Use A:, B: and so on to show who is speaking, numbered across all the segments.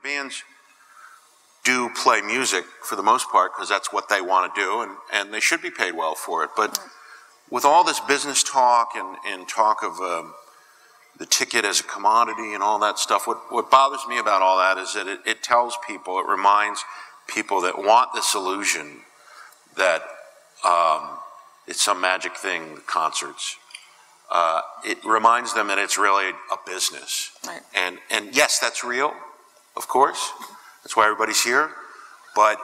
A: bands do play music for the most part because that's what they want to do, and they should be paid well for it. But with all this business talk and talk of the ticket as a commodity and all that stuff, what bothers me about all that is that it tells people, it reminds people that want this illusion that it's some magic thing, concerts. It reminds them that it's really a business.
B: Right.
A: And yes, that's real, of course. That's why everybody's here. But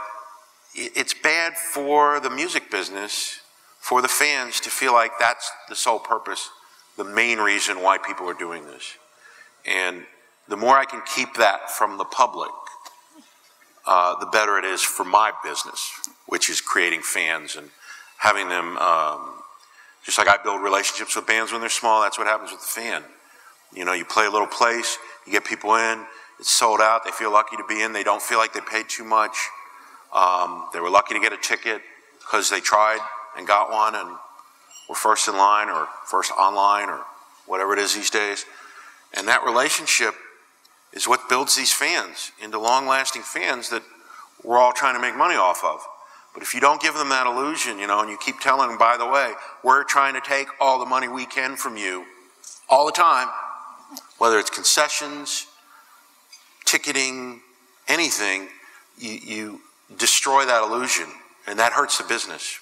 A: it's bad for the music business, for the fans to feel like that's the sole purpose, the main reason why people are doing this. And the more I can keep that from the public, the better it is for my business, which is creating fans and having them, just like I build relationships with bands when they're small, that's what happens with the fan. You know, you play a little place, you get people in, it's sold out, they feel lucky to be in, they don't feel like they paid too much. They were lucky to get a ticket because they tried and got one and were first in line or first online or whatever it is these days. And that relationship is what builds these fans into long-lasting fans that we're all trying to make money off of. But if you don't give them that illusion, you know, and you keep telling them, by the way, we're trying to take all the money we can from you all the time, whether it's concessions, ticketing, anything, you destroy that illusion, and that hurts the business.